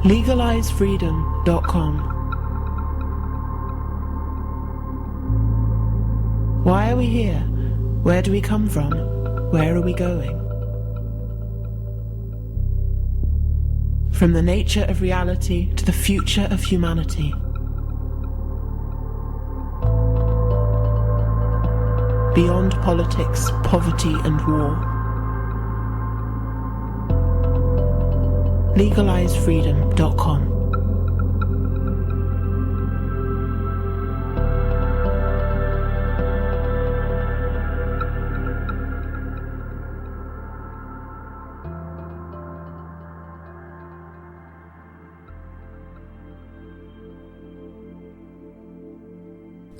LegalizeFreedom.com. Why are we here? Where do we come from? Where are we going? From the nature of reality to the future of humanity. Beyond politics, poverty and war. LegalizeFreedom.com.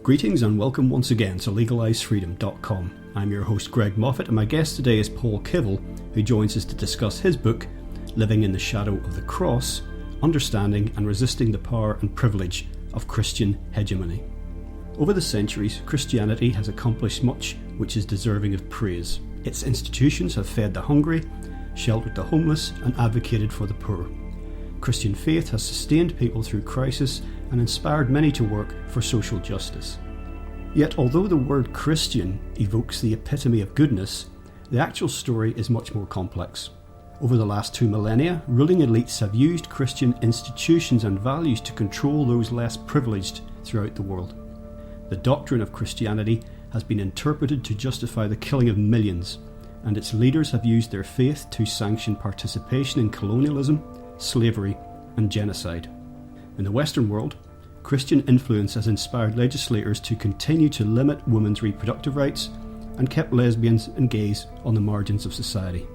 Greetings and welcome once again to LegalizeFreedom.com. I'm your host Greg Moffat, and my guest today is Paul Kivel, who joins us to discuss his book, Living in the Shadow of the Cross, Understanding and Resisting the Power and Privilege of Christian Hegemony. Over the centuries, Christianity has accomplished much which is deserving of praise. Its institutions have fed the hungry, sheltered the homeless, and advocated for the poor. Christian faith has sustained people through crisis and inspired many to work for social justice. Yet, although the word Christian evokes the epitome of goodness, the actual story is much more complex. Over the last 2 millennia, ruling elites have used Christian institutions and values to control those less privileged throughout the world. The doctrine of Christianity has been interpreted to justify the killing of millions, and its leaders have used their faith to sanction participation in colonialism, slavery, and genocide. In the Western world, Christian influence has inspired legislators to continue to limit women's reproductive rights and kept lesbians and gays on the margins of society.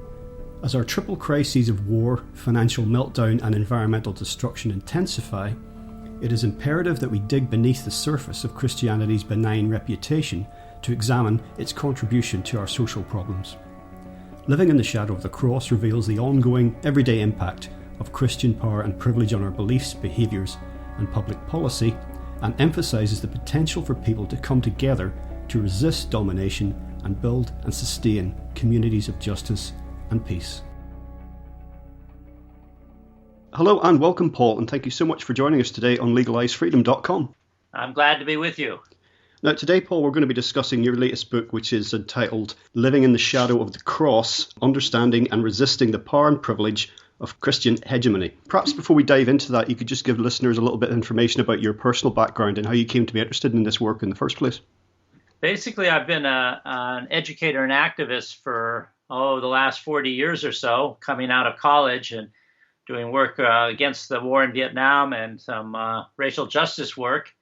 As our triple crises of war, financial meltdown, and environmental destruction intensify, it is imperative that we dig beneath the surface of Christianity's benign reputation to examine its contribution to our social problems. Living in the Shadow of the Cross reveals the ongoing, everyday impact of Christian power and privilege on our beliefs, behaviours, and public policy, and emphasises the potential for people to come together to resist domination and build and sustain communities of justice and peace. Hello and welcome, Paul, and thank you so much for joining us today on LegalizeFreedom.com. I'm glad to be with you. Now, today, Paul, we're going to be discussing your latest book, which is entitled Living in the Shadow of the Cross, Understanding and Resisting the Power and Privilege of Christian Hegemony. Perhaps before we dive into that, you could just give listeners a little bit of information about your personal background and how you came to be interested in this work in the first place. Basically, I've been an educator and activist for the last 40 years or so, coming out of college and doing work against the war in Vietnam and some racial justice work.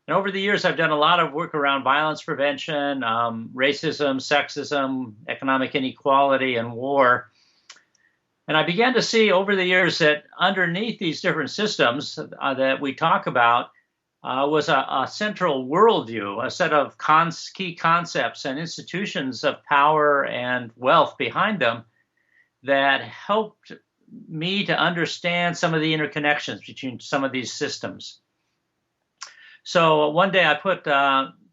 And over the years, I've done a lot of work around violence prevention, racism, sexism, economic inequality, and war. And I began to see over the years that underneath these different systems that we talk about was a central worldview, a set of key concepts and institutions of power and wealth behind them that helped me to understand some of the interconnections between some of these systems. So one day I put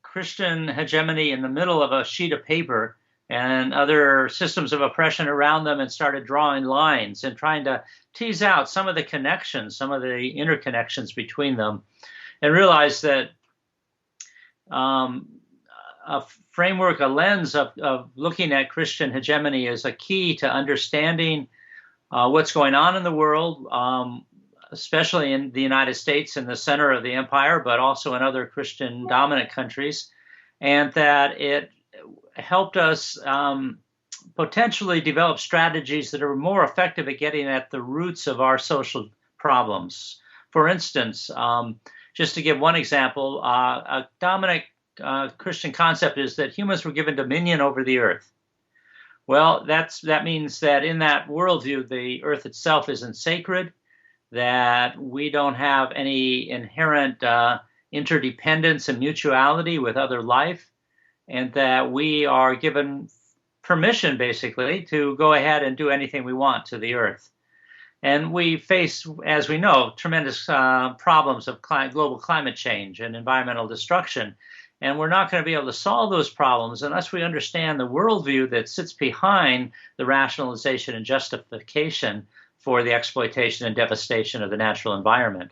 Christian hegemony in the middle of a sheet of paper and other systems of oppression around them and started drawing lines and trying to tease out some of the connections, some of the interconnections between them, and realized that a framework, a lens of looking at Christian hegemony is a key to understanding what's going on in the world, especially in the United States in the center of the empire, but also in other Christian dominant countries, and that it helped us potentially develop strategies that are more effective at getting at the roots of our social problems. For instance, just to give one example, a dominant Christian concept is that humans were given dominion over the earth. Well, that means that in that worldview, the earth itself isn't sacred, that we don't have any inherent interdependence and mutuality with other life, and that we are given permission, basically, to go ahead and do anything we want to the earth. And we face, as we know, tremendous problems of global climate change and environmental destruction. And we're not going to be able to solve those problems unless we understand the worldview that sits behind the rationalization and justification for the exploitation and devastation of the natural environment.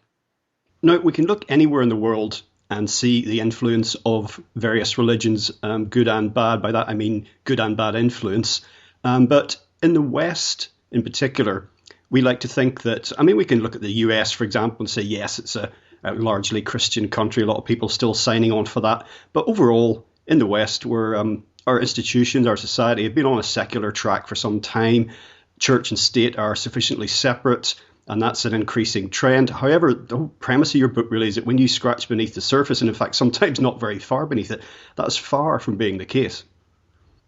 Now, we can look anywhere in the world and see the influence of various religions, good and bad. By that, I mean good and bad influence. But in the West, in particular, we like to think that, we can look at the US, for example, and say, yes, it's a largely Christian country. A lot of people still signing on for that. But overall, in the West, our institutions, our society have been on a secular track for some time. Church and state are sufficiently separate, and that's an increasing trend. However, the whole premise of your book really is that when you scratch beneath the surface, and in fact sometimes not very far beneath it, that's far from being the case.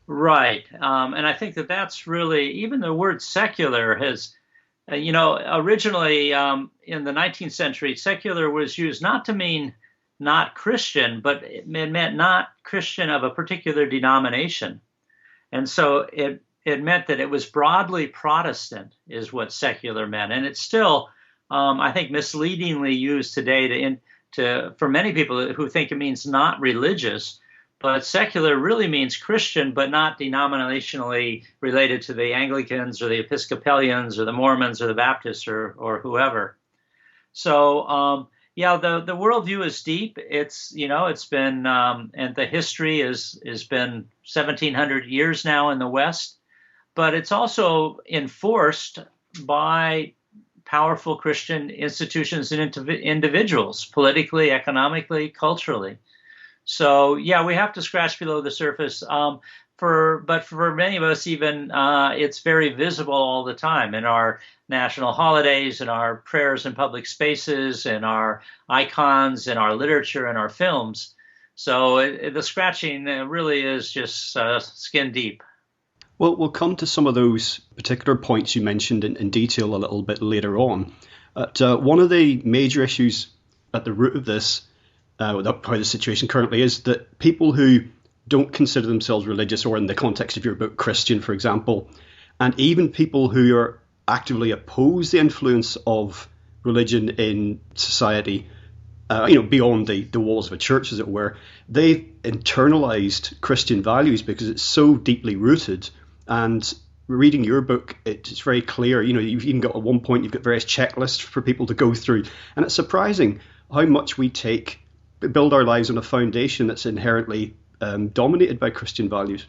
Right. And I think that that's really, even the word secular has, originally in the 19th century, secular was used not to mean not Christian, but it meant not Christian of a particular denomination. And so it meant that it was broadly Protestant is what secular meant. And it's still, I think, misleadingly used today for many people who think it means not religious. But secular really means Christian, but not denominationally related to the Anglicans or the Episcopalians or the Mormons or the Baptists or whoever. So, the worldview is deep. It's been, and the history has been 1,700 years now in the West. But it's also enforced by powerful Christian institutions and individuals, politically, economically, culturally. So, we have to scratch below the surface. But for many of us, even it's very visible all the time in our national holidays, in our prayers in public spaces, in our icons, in our literature, in our films. So the scratching really is just skin deep. Well, we'll come to some of those particular points you mentioned in detail a little bit later on. But one of the major issues at the root of this, how the situation currently is, that people who don't consider themselves religious, or in the context of your book, Christian, for example, and even people who are actively oppose the influence of religion in society, beyond the walls of a church, as it were, they've internalized Christian values because it's so deeply rooted. And reading your book, it's very clear. You've even got at one point, you've got various checklists for people to go through. And it's surprising how much we build our lives on a foundation that's inherently dominated by Christian values.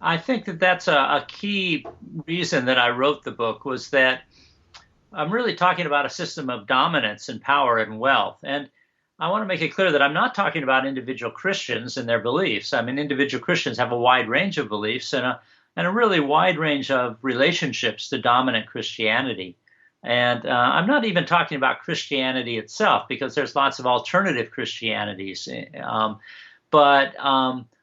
I think that that's a key reason that I wrote the book, was that I'm really talking about a system of dominance and power and wealth. And I want to make it clear that I'm not talking about individual Christians and their beliefs. I mean, individual Christians have a wide range of beliefs and a really wide range of relationships to dominant Christianity. And I'm not even talking about Christianity itself, because there's lots of alternative Christianities. But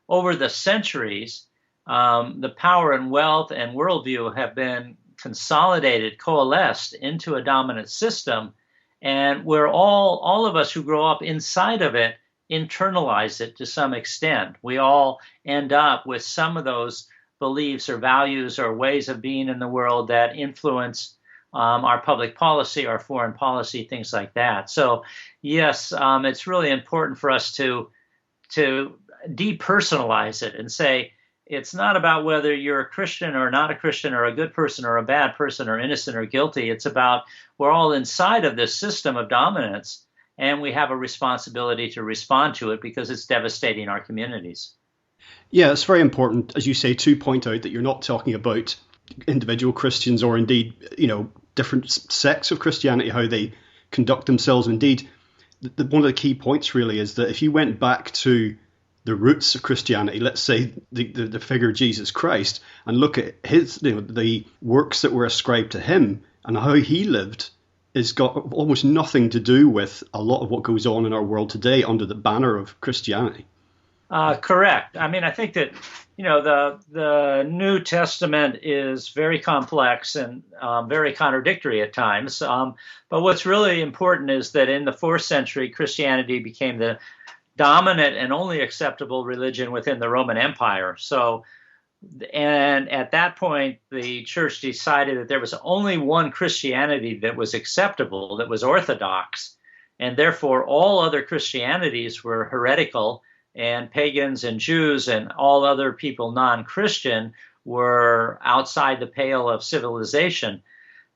over the centuries, the power and wealth and worldview have been consolidated, coalesced into a dominant system. And where all of us who grow up inside of it internalize it to some extent. We all end up with some of those beliefs or values or ways of being in the world that influence our public policy, our foreign policy, things like that. So, yes, it's really important for us to depersonalize it and say, it's not about whether you're a Christian or not a Christian, or a good person or a bad person, or innocent or guilty. It's about, we're all inside of this system of dominance, and we have a responsibility to respond to it because it's devastating our communities. Yeah, it's very important, as you say, to point out that you're not talking about individual Christians, or indeed, different sects of Christianity, how they conduct themselves. Indeed, one of the key points really is that if you went back to the roots of Christianity, let's say the figure Jesus Christ, and look at his, the works that were ascribed to him and how he lived, has got almost nothing to do with a lot of what goes on in our world today under the banner of Christianity. Correct. I mean, I think that, the New Testament is very complex and very contradictory at times. But what's really important is that in the 4th century, Christianity became the dominant and only acceptable religion within the Roman Empire. So, and at that point, the church decided that there was only one Christianity that was acceptable, that was orthodox, and therefore all other Christianities were heretical, and pagans and Jews and all other people non-Christian were outside the pale of civilization.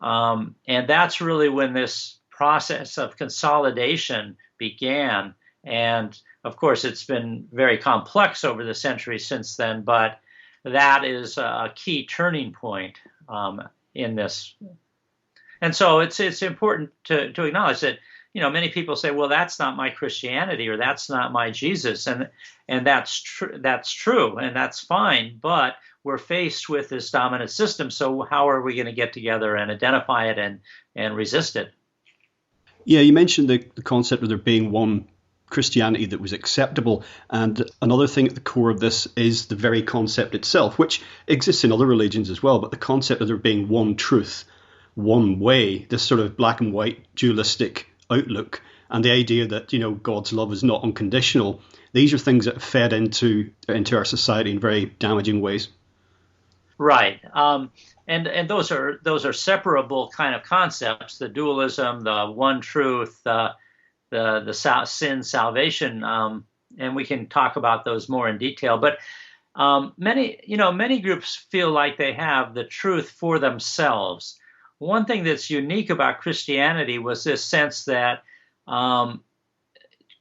And that's really when this process of consolidation began. And of course, it's been very complex over the centuries since then, but that is a key turning point in this. And so it's important to acknowledge that, many people say, well, that's not my Christianity, or that's not my Jesus. And that's true, and that's fine. But we're faced with this dominant system. So how are we going to get together and identify it and resist it? Yeah, you mentioned the concept of there being one Christianity that was acceptable. And another thing at the core of this is the very concept itself, which exists in other religions as well. But the concept of there being one truth, one way, this sort of black and white dualistic outlook, and the idea that, God's love is not unconditional. These are things that have fed into our society in very damaging ways. Right. And those are separable kind of concepts, the dualism, the one truth, the sin salvation, and we can talk about those more in detail. But many groups feel like they have the truth for themselves. One thing that's unique about Christianity was this sense that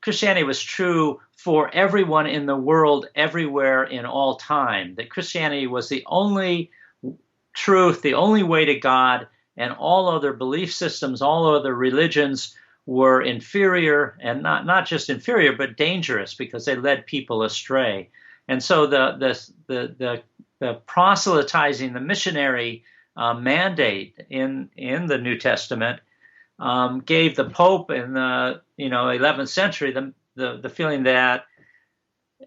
Christianity was true for everyone in the world, everywhere, in all time. That Christianity was the only truth, the only way to God, and all other belief systems, all other religions were inferior, and not just inferior, but dangerous, because they led people astray. And so the proselytizing, the missionary mandate in the New Testament gave the Pope in the 11th century the feeling that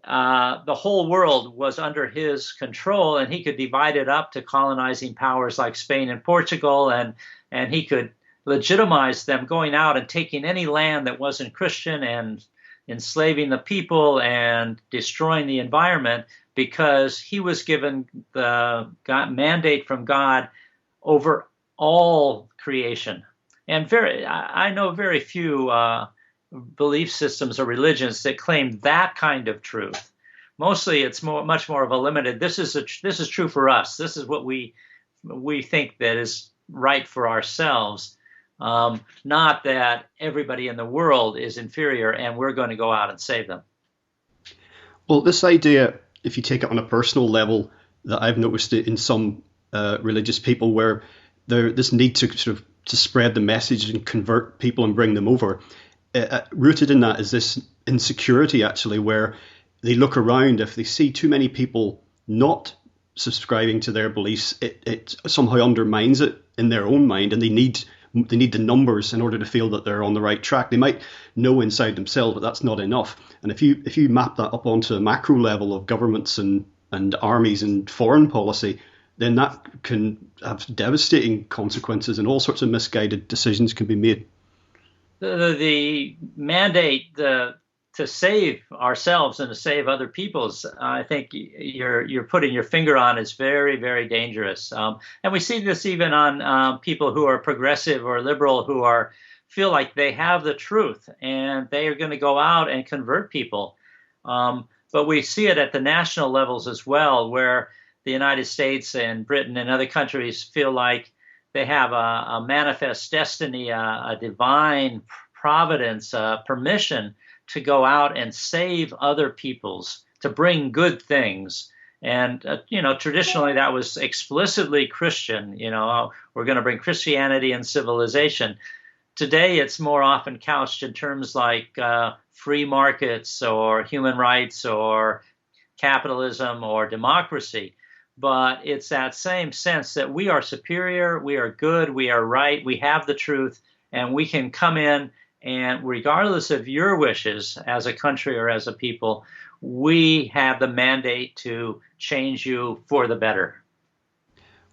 the whole world was under his control, and he could divide it up to colonizing powers like Spain and Portugal, and he could legitimize them going out and taking any land that wasn't Christian and enslaving the people and destroying the environment, because he was given the mandate from God over all creation. And I know very few belief systems or religions that claim that kind of truth. Mostly, it's much more of a limited. This is true for us. This is what we think that is right for ourselves. Not that everybody in the world is inferior and we're going to go out and save them. Well, this idea, if you take it on a personal level, that I've noticed it in some religious people, where this need to sort of to spread the message and convert people and bring them over. Rooted in that is this insecurity, actually, where they look around. If they see too many people not subscribing to their beliefs, it somehow undermines it in their own mind, and they need the numbers in order to feel that they're on the right track. They might know inside themselves, but that's not enough. And if you map that up onto a macro level of governments and armies and foreign policy, then that can have devastating consequences, and all sorts of misguided decisions can be made. The mandate to save ourselves and to save other peoples, I think you're putting your finger on, is very, very dangerous. And we see this even on people who are progressive or liberal, who feel like they have the truth and they are going to go out and convert people. But we see it at the national levels as well, where the United States and Britain and other countries feel like they have a manifest destiny, a divine providence, permission to go out and save other peoples, to bring good things. And, traditionally that was explicitly Christian. We're going to bring Christianity and civilization. Today, it's more often couched in terms like free markets or human rights or capitalism or democracy. But it's that same sense that we are superior, we are good, we are right, we have the truth, and we can come in, and regardless of your wishes as a country or as a people, we have the mandate to change you for the better.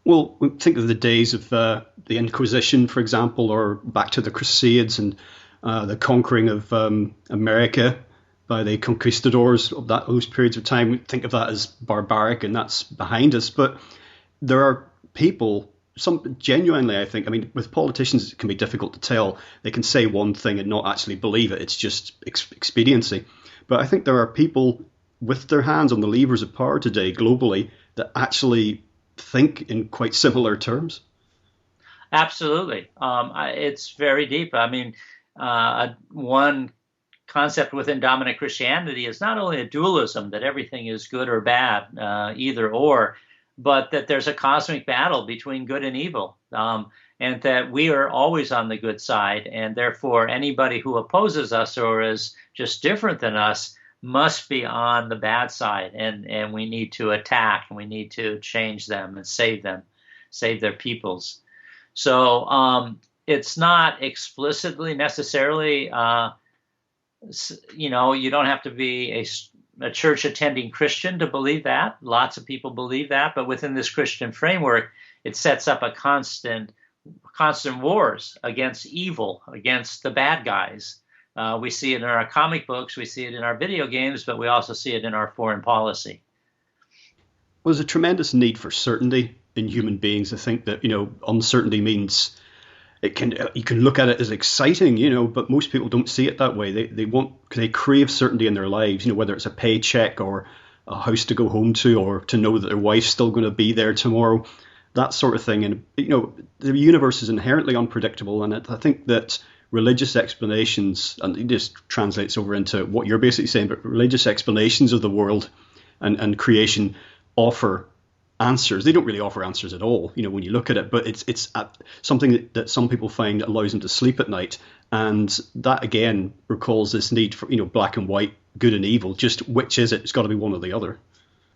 Well, think of the days of the Inquisition, for example, or back to the Crusades and the conquering of America by the conquistadors of those periods of time. We think of that as barbaric, and that's behind us. But there are people, some genuinely, I think, with politicians it can be difficult to tell. They can say one thing and not actually believe it. It's just expediency. But I think there are people with their hands on the levers of power today globally that actually think in quite similar terms. Absolutely. It's very deep. I mean, one concept within dominant Christianity is not only a dualism, that everything is good or bad, either or, but that there's a cosmic battle between good and evil, and that we are always on the good side, and therefore anybody who opposes us or is just different than us must be on the bad side, and we need to attack, and we need to change them and save them, save their peoples. So it's not explicitly necessarily, you don't have to be a church attending Christian to believe that. Lots of people believe that, but within this Christian framework, it sets up a constant wars against evil, against the bad guys. We see it in our comic books, we see it in our video games, but we also see it in our foreign policy. Well, there's a tremendous need for certainty in human beings. I think that, uncertainty means you can look at it as exciting, but most people don't see it that way. They crave certainty in their lives, whether it's a paycheck or a house to go home to, or to know that their wife's still going to be there tomorrow, that sort of thing. And, the universe is inherently unpredictable. And I think that religious explanations, and it just translates over into what you're basically saying, but religious explanations of the world and creation offer answers. They don't really offer answers at all, when you look at it, but it's something that some people find allows them to sleep at night. And that, again, recalls this need for, black and white, good and evil. Just which is it? It's got to be one or the other.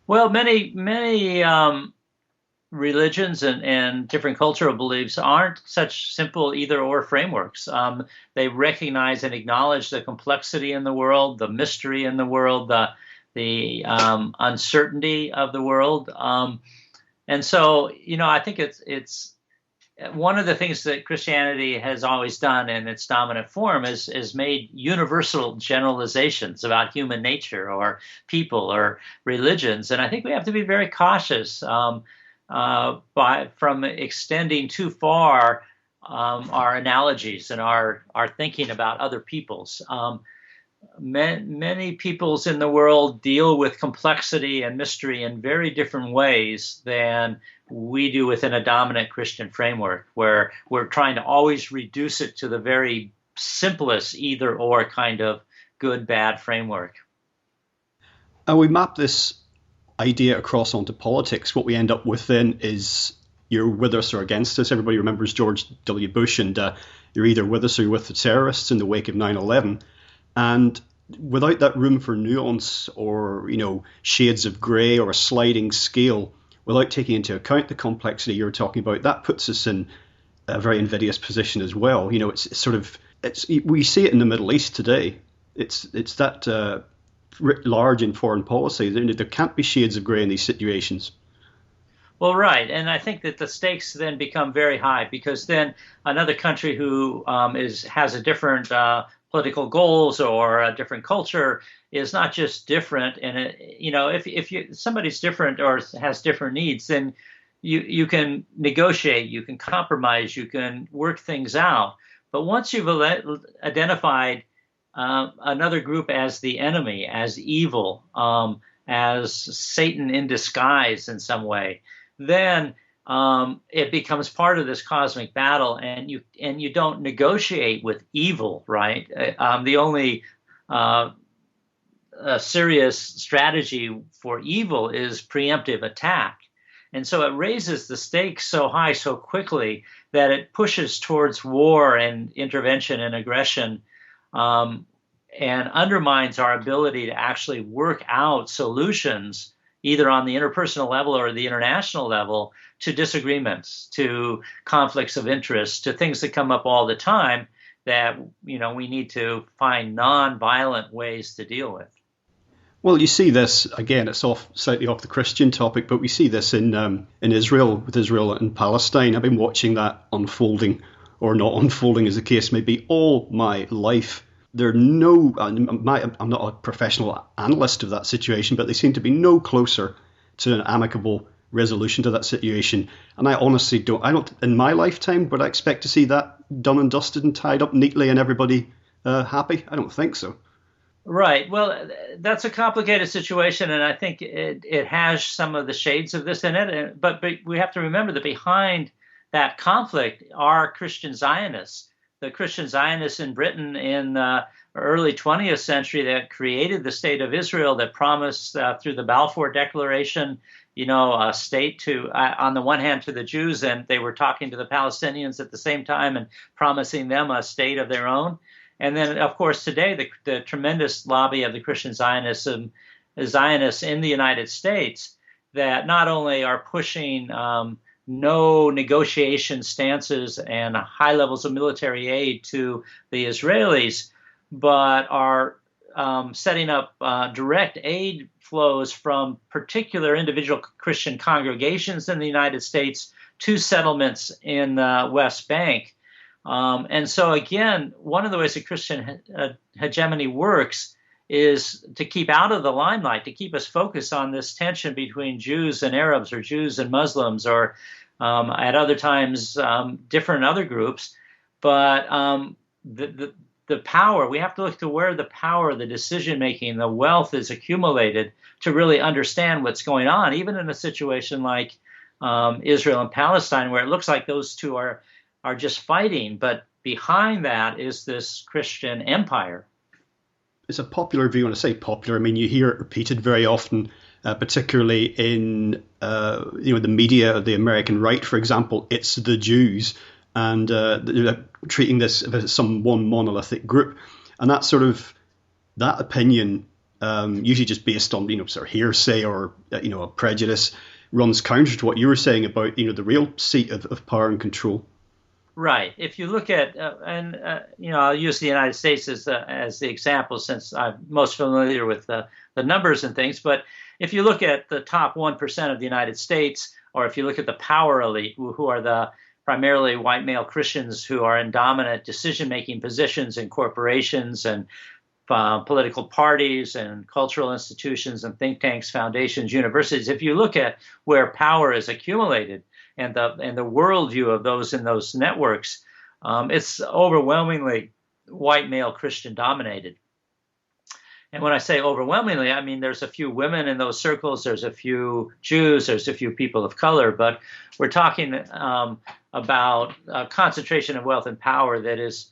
Well, many religions and different cultural beliefs aren't such simple either or frameworks. They recognize and acknowledge the complexity in the world, the mystery in the world, the uncertainty of the world. And so, I think it's one of the things that Christianity has always done in its dominant form is made universal generalizations about human nature or people or religions. And I think we have to be very cautious from extending too far our analogies and our thinking about other peoples. Many peoples in the world deal with complexity and mystery in very different ways than we do within a dominant Christian framework, where we're trying to always reduce it to the very simplest either or kind of good, bad framework. And we map this idea across onto politics. What we end up with then is you're with us or against us. Everybody remembers George W. Bush, and you're either with us or you're with the terrorists in the wake of 9/11. And without that room for nuance or, shades of grey or a sliding scale, without taking into account the complexity you're talking about, that puts us in a very invidious position as well. We see it in the Middle East today. It's that writ large in foreign policy. There can't be shades of grey in these situations. Well, right. And I think that the stakes then become very high, because then another country who has a different political goals or a different culture is not just different. And if somebody's different or has different needs, then you can negotiate, you can compromise, you can work things out. But once you've identified another group as the enemy, as evil, as Satan in disguise in some way, then it becomes part of this cosmic battle, and you don't negotiate with evil, right? The only serious strategy for evil is preemptive attack. And so it raises the stakes so high so quickly that it pushes towards war and intervention and aggression, and undermines our ability to actually work out solutions, either on the interpersonal level or the international level, to disagreements, to conflicts of interest, to things that come up all the time that we need to find non-violent ways to deal with. Well, you see this, again, it's slightly off the Christian topic, but we see this in Israel, with Israel and Palestine. I've been watching that unfolding, or not unfolding as the case may be, all my life. I'm not a professional analyst of that situation, but they seem to be no closer to an amicable resolution to that situation. And I honestly don't, in my lifetime, would I expect to see that done and dusted and tied up neatly and everybody happy? I don't think so. Right. Well, that's a complicated situation, and I think it has some of the shades of this in it. But we have to remember that behind that conflict are Christian Zionists. The Christian Zionists in Britain in the early 20th century that created the state of Israel, that promised through the Balfour Declaration, a state to, on the one hand, to the Jews, and they were talking to the Palestinians at the same time and promising them a state of their own. And then, of course, today, the tremendous lobby of the Christian Zionists in the United States that not only are pushing no negotiation stances and high levels of military aid to the Israelis, but are setting up direct aid flows from particular individual Christian congregations in the United States to settlements in the West Bank. And so, again, one of the ways that Christian hegemony works is to keep out of the limelight, to keep us focused on this tension between Jews and Arabs, or Jews and Muslims, or at other times different other groups. But the power, we have to look to where the power, the decision-making, the wealth is accumulated to really understand what's going on, even in a situation like Israel and Palestine, where it looks like those two are just fighting, but behind that is this Christian empire. It's a popular view. When I say popular, I mean you hear it repeated very often, particularly in the media of the American right, for example. It's the Jews, and they're treating this as some one monolithic group, and that opinion, usually just based on sort of hearsay or a prejudice, runs counter to what you were saying about the real seat of power and control. Right. If you look at, I'll use the United States as the example, since I'm most familiar with the numbers and things. But if you look at the top 1% of the United States, or if you look at the power elite, who are the primarily white male Christians who are in dominant decision-making positions in corporations and political parties and cultural institutions and think tanks, foundations, universities, if you look at where power is accumulated, and the worldview of those in those networks, it's overwhelmingly white male Christian dominated. And when I say overwhelmingly, I mean there's a few women in those circles, there's a few Jews, there's a few people of color, but we're talking about a concentration of wealth and power that is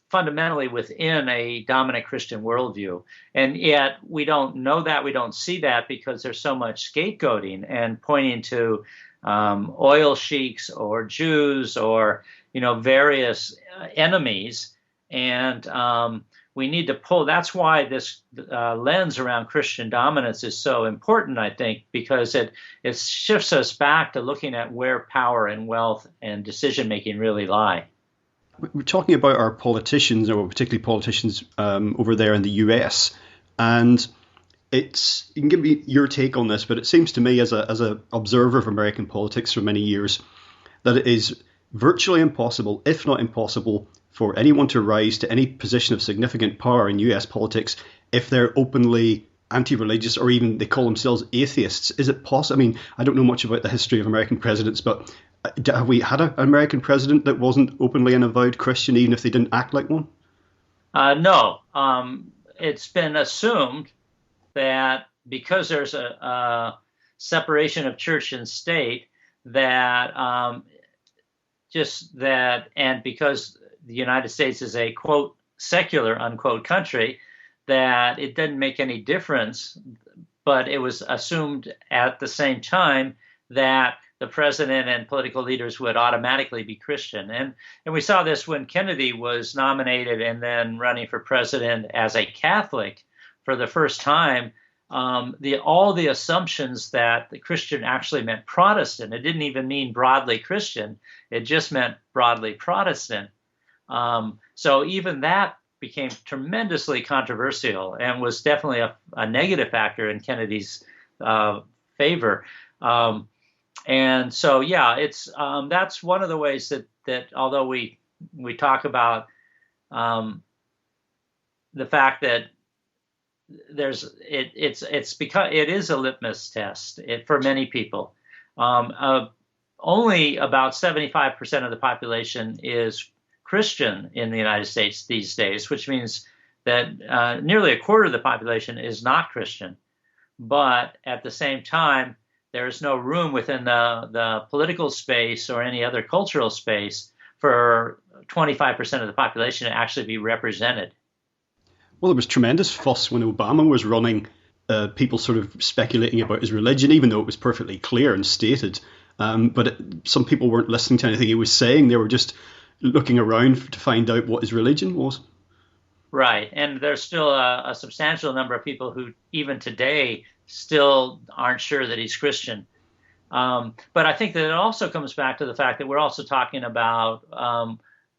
fundamentally within a dominant Christian worldview. And yet we don't know that, we don't see that, because there's so much scapegoating and pointing to oil sheiks or Jews or various enemies, and we need to pull. That's why this lens around Christian dominance is so important, I think, because it shifts us back to looking at where power and wealth and decision making really lie. We're talking about our politicians, or particularly politicians over there in the US, and you can give me your take on this, but it seems to me, as a observer of American politics for many years, that it is virtually impossible, if not impossible, for anyone to rise to any position of significant power in US politics if they're openly anti-religious, or even they call themselves atheists. Is it possible? I mean, I don't know much about the history of American presidents, but have we had an American president that wasn't openly an avowed Christian, even if they didn't act like one? No. It's been assumed that because there's a separation of church and state, that and because the United States is a, quote, secular, unquote, country, that it didn't make any difference. But it was assumed at the same time that the president and political leaders would automatically be Christian. And we saw this when Kennedy was nominated and then running for president as a Catholic for the first time. All the assumptions that the Christian actually meant Protestant. It didn't even mean broadly Christian. It just meant broadly Protestant. So even that became tremendously controversial and was definitely a negative factor in Kennedy's favor. And so, yeah, it's that's one of the ways that although we talk about the fact that it's because it is a litmus test for many people. Only about 75% of the population is Christian in the United States these days, which means that nearly a quarter of the population is not Christian. But at the same time, there is no room within the political space or any other cultural space for 25% of the population to actually be represented. Well, there was tremendous fuss when Obama was running, people sort of speculating about his religion, even though it was perfectly clear and stated. But some people weren't listening to anything he was saying. They were just looking around to find out what his religion was. Right. And there's still a substantial number of people who, even today, still aren't sure that he's Christian. But I think that it also comes back to the fact that we're also talking about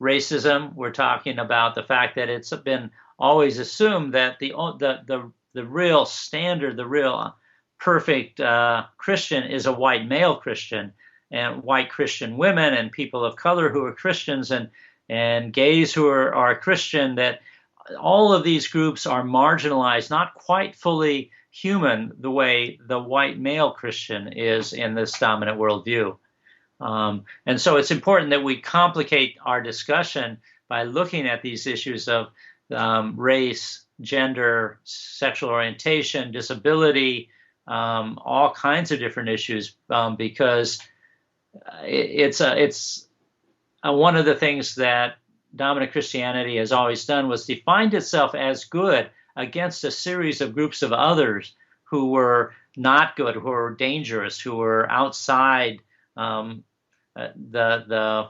racism. We're talking about the fact that it's been always assumed that the real standard, the real perfect Christian is a white male Christian, and white Christian women and people of color who are Christians and gays who are Christian, that all of these groups are marginalized, not quite fully human the way the white male Christian is in this dominant worldview. And so it's important that we complicate our discussion by looking at these issues of race, gender, sexual orientation, disability, all kinds of different issues, because it's one of the things that dominant Christianity has always done was defined itself as good against a series of groups of others who were not good, who were dangerous, who were outside the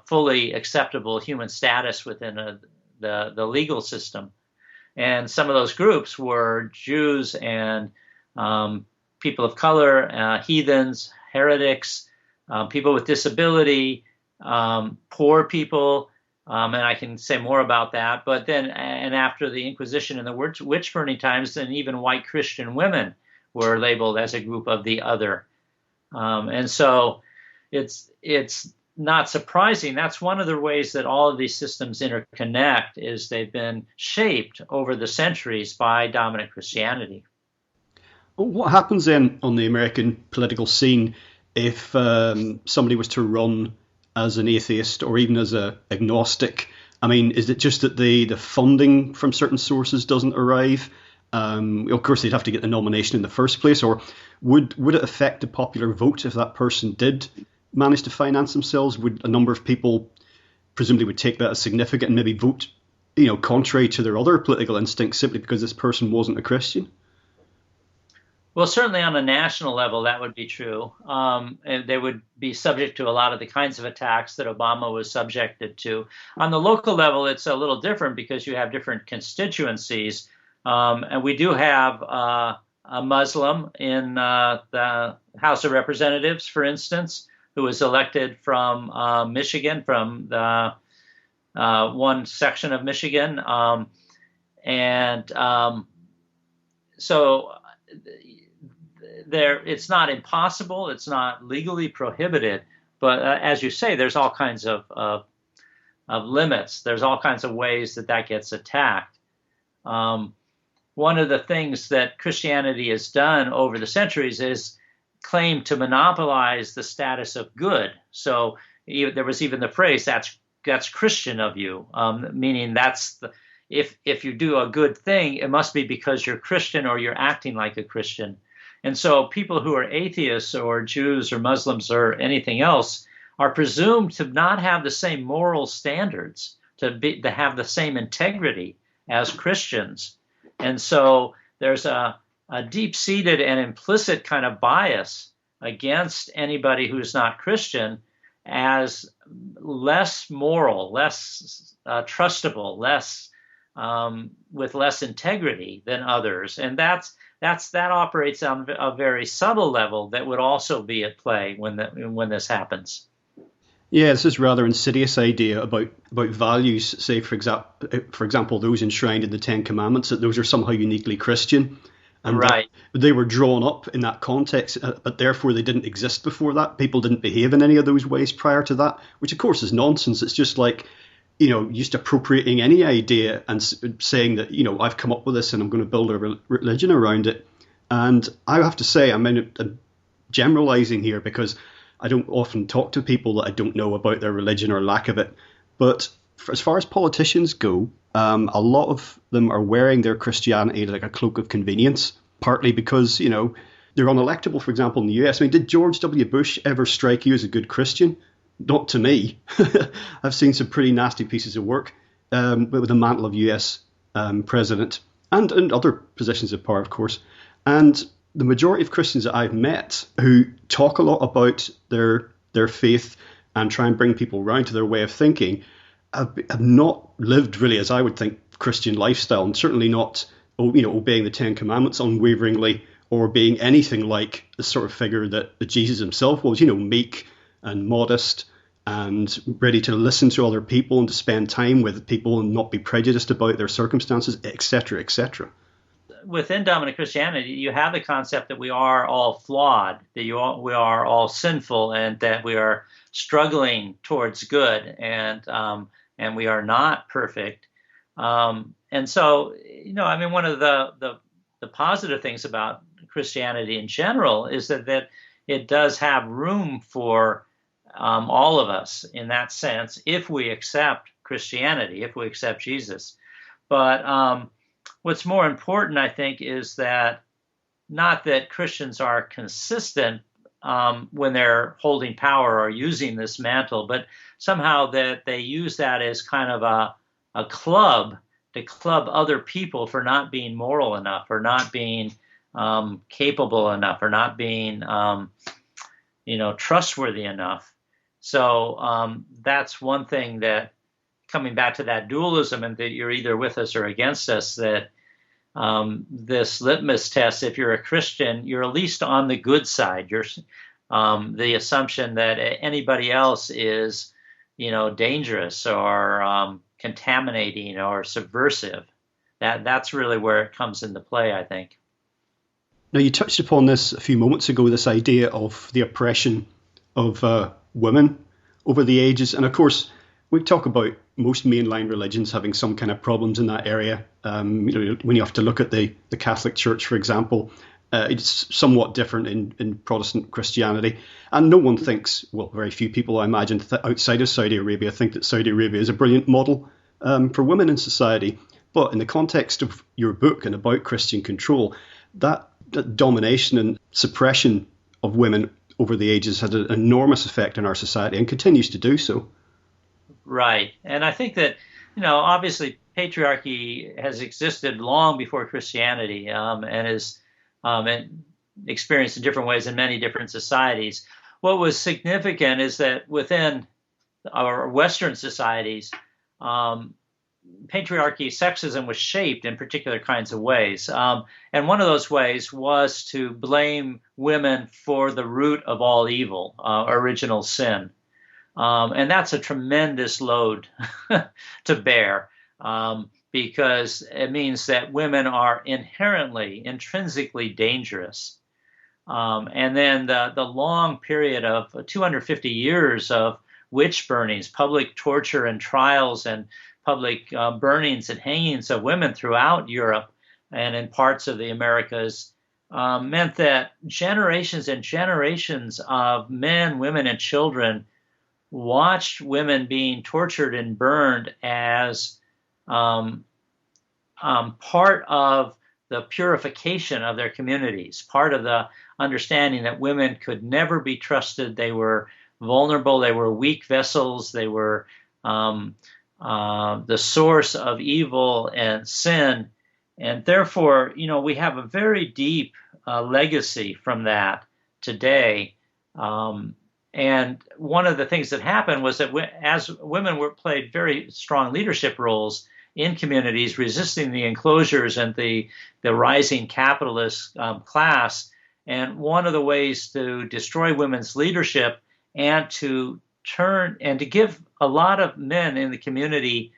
fully acceptable human status within the legal system. And some of those groups were Jews and people of color, heathens, heretics, people with disability, poor people, and I can say more about that. But then, and after the Inquisition and the witch burning times, then even white Christian women were labeled as a group of the other. And so it's not surprising. That's one of the ways that all of these systems interconnect, is they've been shaped over the centuries by dominant Christianity. What happens then on the American political scene if somebody was to run as an atheist or even as an agnostic? I mean, is it just that the funding from certain sources doesn't arrive? Of course, they'd have to get the nomination in the first place, or would it affect the popular vote if that person did manage to finance themselves? Would a number of people presumably would take that as significant and maybe vote, contrary to their other political instincts simply because this person wasn't a Christian? Well, certainly on a national level, that would be true. And they would be subject to a lot of the kinds of attacks that Obama was subjected to. On the local level, it's a little different because you have different constituencies. And we do have a Muslim in the House of Representatives, for instance, who was elected from Michigan, from the one section of Michigan. So it's not impossible, it's not legally prohibited, but as you say, there's all kinds of limits. There's all kinds of ways that gets attacked. One of the things that Christianity has done over the centuries is claim to monopolize the status of good. So there was even the phrase, that's Christian of you, meaning if you do a good thing, it must be because you're Christian or you're acting like a Christian. And so people who are atheists or Jews or Muslims or anything else are presumed to not have the same moral standards, to have the same integrity as Christians. And so there's a deep-seated and implicit kind of bias against anybody who's not Christian as less moral, less trustable, with less integrity than others. And that operates on a very subtle level that would also be at play when this happens. Yeah, this is rather insidious idea about values. Say, for example, those enshrined in the Ten Commandments, that those are somehow uniquely Christian, and right. They were drawn up in that context, but therefore they didn't exist before that. People didn't behave in any of those ways prior to that, which of course is nonsense. It's just like, just appropriating any idea and saying that, I've come up with this and I'm going to build a religion around it. And I have to say, I'm generalizing here because I don't often talk to people that I don't know about their religion or lack of it. But as far as politicians go, a lot of them are wearing their Christianity like a cloak of convenience, partly because, they're unelectable, for example, in the US. I mean, did George W. Bush ever strike you as a good Christian? Not to me. I've seen some pretty nasty pieces of work, but with the mantle of US president and other positions of power, of course. And the majority of Christians that I've met who talk a lot about their faith and try and bring people around to their way of thinking have not lived really, as I would think, Christian lifestyle, and certainly not, obeying the Ten Commandments unwaveringly, or being anything like the sort of figure that Jesus himself was, meek and modest and ready to listen to other people and to spend time with people and not be prejudiced about their circumstances, etc., etc. Within dominant Christianity, you have the concept that we are all flawed, that we are all sinful, and that we are struggling towards good, and we are not perfect. And so, one of the positive things about Christianity in general is that it does have room for all of us in that sense, if we accept Christianity, if we accept Jesus. But what's more important, I think, is that not that Christians are consistent when they're holding power or using this mantle, but somehow that they use that as kind of a club to club other people for not being moral enough, or not being capable enough, or not being trustworthy enough. So that's one thing, that coming back to that dualism, and that you're either with us or against us, that this litmus test, if you're a Christian, you're at least on the good side. You're the assumption that anybody else is, dangerous or contaminating or subversive. That's really where it comes into play, I think. Now, you touched upon this a few moments ago, this idea of the oppression of women over the ages. And of course, we talk about most mainline religions having some kind of problems in that area. When you have to look at the Catholic Church, for example, it's somewhat different in Protestant Christianity. And no one thinks, well, very few people, I imagine, outside of Saudi Arabia think that Saudi Arabia is a brilliant model for women in society. But in the context of your book and about Christian control, that domination and suppression of women over the ages had an enormous effect on our society and continues to do so. Right. And I think that, obviously patriarchy has existed long before Christianity, and is experienced in different ways in many different societies. What was significant is that within our Western societies, patriarchy, sexism was shaped in particular kinds of ways. And one of those ways was to blame women for the root of all evil, original sin. And that's a tremendous load to bear, because it means that women are intrinsically dangerous. And then the long period of 250 years of witch burnings, public torture and trials, and public burnings and hangings of women throughout Europe and in parts of the Americas meant that generations and generations of men, women, and children watched women being tortured and burned as part of the purification of their communities, part of the understanding that women could never be trusted. They were vulnerable, they were weak vessels, they were the source of evil and sin. And therefore, we have a very deep legacy from that today. And one of the things that happened was that as women played very strong leadership roles in communities, resisting the enclosures and the rising capitalist class. And one of the ways to destroy women's leadership and to give a lot of men in the community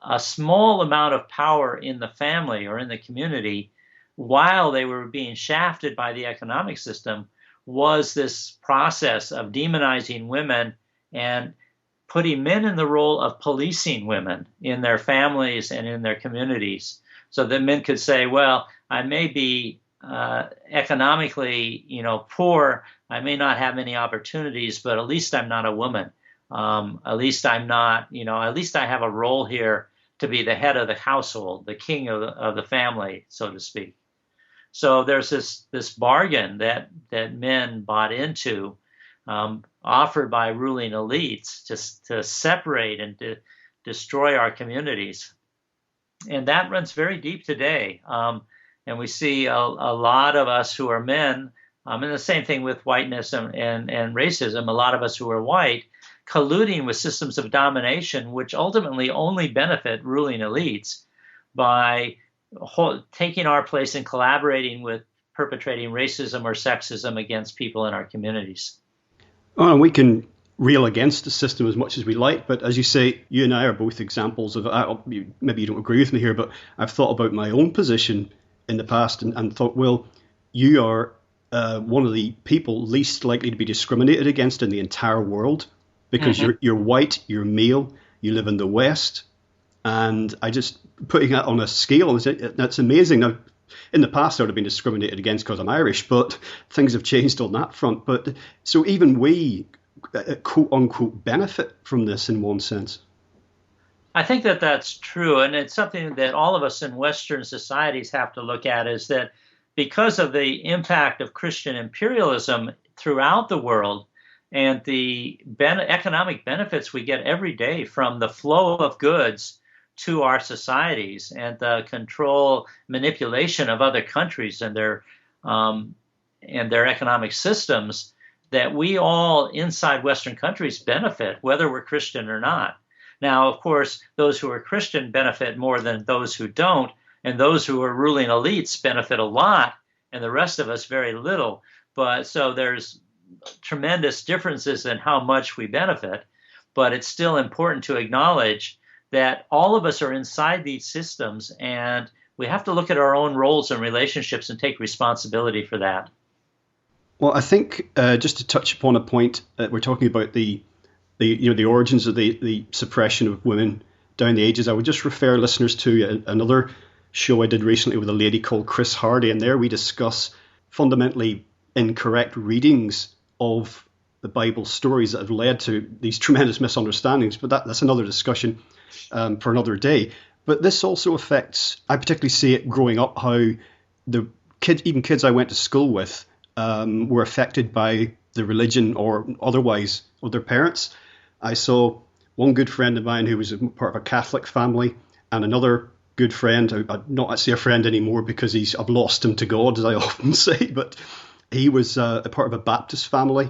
a small amount of power in the family or in the community while they were being shafted by the economic system was this process of demonizing women and putting men in the role of policing women in their families and in their communities, so that men could say, well, I may be economically, poor, I may not have many opportunities, but at least I'm not a woman. At least I'm not, at least I have a role here to be the head of the household, the king of the family, so to speak. So there's this bargain that men bought into, offered by ruling elites to separate and to destroy our communities. And that runs very deep today. And we see a lot of us who are men, and the same thing with whiteness and racism, a lot of us who are white, colluding with systems of domination, which ultimately only benefit ruling elites by taking our place and collaborating with perpetrating racism or sexism against people in our communities. Oh, and we can rail against the system as much as we like, but as you say, you and I are both examples of, maybe you don't agree with me here, but I've thought about my own position in the past and thought, well, you are one of the people least likely to be discriminated against in the entire world because you're white, you're male, you live in the West, and I just putting that on a scale, that's amazing. Now, in the past, I would have been discriminated against because I'm Irish, but things have changed on that front. But so even we, quote unquote, benefit from this in one sense. I think that that's true, and it's something that all of us in Western societies have to look at, is that because of the impact of Christian imperialism throughout the world and the economic benefits we get every day from the flow of goods to our societies and the control, manipulation of other countries and their economic systems, that we all inside Western countries benefit, whether we're Christian or not. Now, of course, those who are Christian benefit more than those who don't, and those who are ruling elites benefit a lot, and the rest of us very little. But so there's tremendous differences in how much we benefit, but it's still important to acknowledge that all of us are inside these systems, and we have to look at our own roles and relationships and take responsibility for that. Well, I think just to touch upon a point, we're talking about the origins of the suppression of women down the ages. I would just refer listeners to another show I did recently with a lady called Chris Hardy, and there we discuss fundamentally incorrect readings of the Bible stories that have led to these tremendous misunderstandings. But that's another discussion for another day. But this also affects, I particularly see it growing up, how the kids I went to school with were affected by the religion or otherwise of their parents. I saw one good friend of mine who was part of a Catholic family, and another good friend, not actually a friend anymore because I've lost him to God, as I often say, but he was a part of a Baptist family,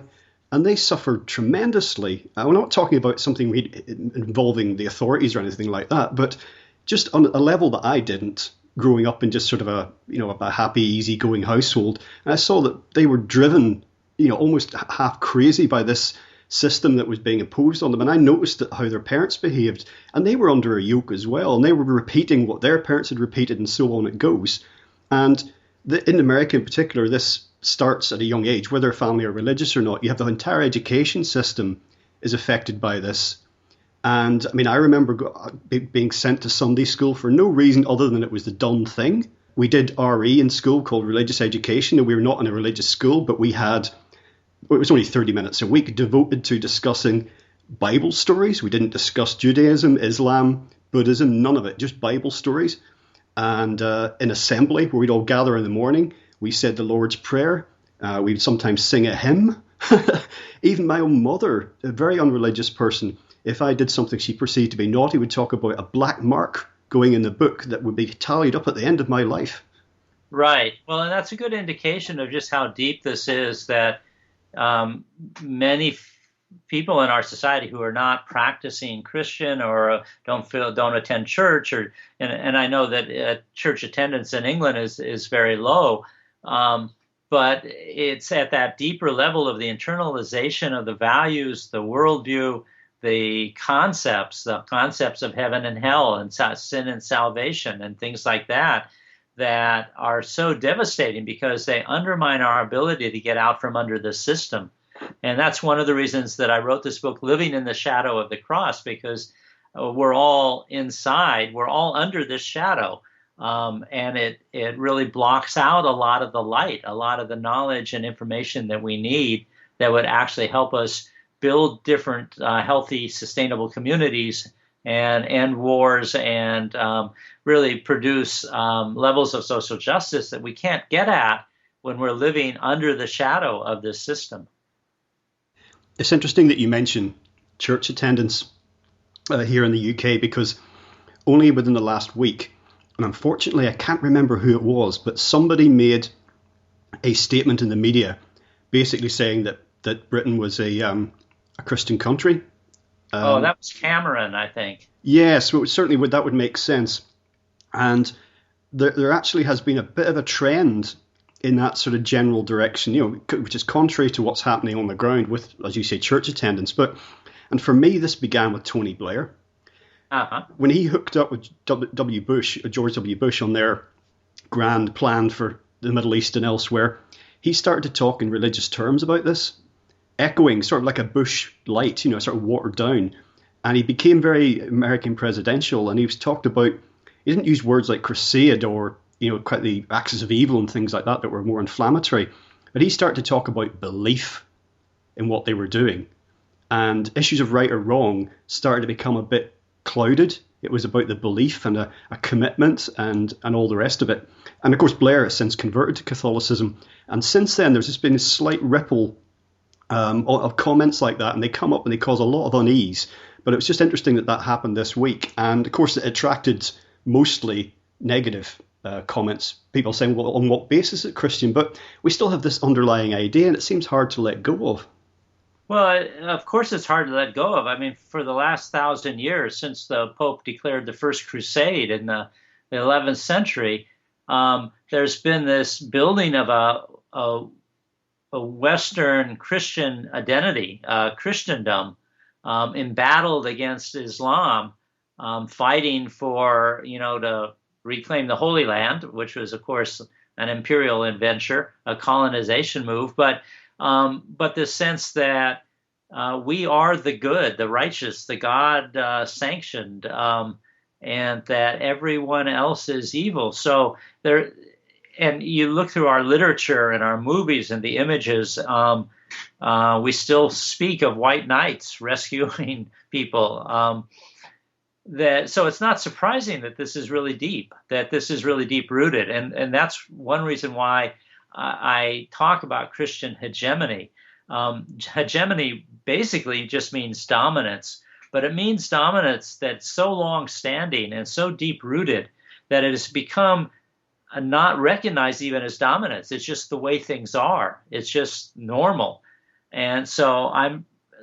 and they suffered tremendously. I'm not talking about something involving the authorities or anything like that, but just on a level that I didn't, growing up in just sort of a happy, easygoing household. And I saw that they were driven, almost half crazy by this system that was being imposed on them. And I noticed how their parents behaved, and they were under a yoke as well. And they were repeating what their parents had repeated, and so on it goes. And in America in particular, this starts at a young age, whether a family are religious or not. You have the entire education system is affected by this. And I mean, I remember being sent to Sunday school for no reason other than it was the done thing. We did RE in school called religious education, and we were not in a religious school, but it was only 30 minutes a week devoted to discussing Bible stories. We didn't discuss Judaism, Islam, Buddhism, none of it, just Bible stories. And in assembly, where we'd all gather in the morning, we said the Lord's Prayer. We'd sometimes sing a hymn. Even my own mother, a very unreligious person, if I did something she perceived to be naughty, would talk about a black mark going in the book that would be tallied up at the end of my life. Right. Well, and that's a good indication of just how deep this is, that many people in our society who are not practicing Christian or don't attend church, and I know that church attendance in England is very low, but it's at that deeper level of the internalization of the values, the worldview, the concepts of heaven and hell and sin and salvation and things like that are so devastating because they undermine our ability to get out from under the system. And that's one of the reasons that I wrote this book, Living in the Shadow of the Cross, because we're all inside, we're all under this shadow. And it really blocks out a lot of the light, a lot of the knowledge and information that we need that would actually help us build different healthy, sustainable communities and end wars and really produce levels of social justice that we can't get at when we're living under the shadow of this system. It's interesting that you mention church attendance here in the UK, because only within the last week, and unfortunately I can't remember who it was, but somebody made a statement in the media basically saying that Britain was a Christian country. That was Cameron, I think. Yes, well, certainly that would make sense. And there actually has been a bit of a trend in that sort of general direction, which is contrary to what's happening on the ground with, as you say, church attendance. And for me, this began with Tony Blair. Uh-huh. When he hooked up with George W. Bush on their grand plan for the Middle East and elsewhere, he started to talk in religious terms about this, echoing sort of like a Bush light, sort of watered down. And he became very American presidential, and he was talked about, he didn't use words like crusade or, quite the axis of evil and things like that were more inflammatory. But he started to talk about belief in what they were doing. And issues of right or wrong started to become a bit clouded. It was about the belief and a commitment and all the rest of it. And of course, Blair has since converted to Catholicism. And since then, there's just been a slight ripple of comments like that. And they come up and they cause a lot of unease. But it was just interesting that happened this week. And of course, it attracted mostly negative comments. People saying, well, on what basis is it Christian? But we still have this underlying idea, and it seems hard to let go of. Well, of course it's hard to let go of. I mean, for the last 1,000 years, since the Pope declared the First Crusade in the 11th century, there's been this building of a Western Christian identity, Christendom, embattled against Islam, fighting for, to reclaim the Holy Land, which was, of course, an imperial adventure, a colonization move, but the sense that we are the good, the righteous, the God sanctioned, and that everyone else is evil. So there, and you look through our literature and our movies and the images, we still speak of white knights rescuing people. So it's not surprising that this is really deep, rooted. And that's one reason why I talk about Christian hegemony. Hegemony basically just means dominance, but it means dominance that's so long-standing and so deep-rooted that it has become not recognized even as dominance. It's just the way things are. It's just normal. And so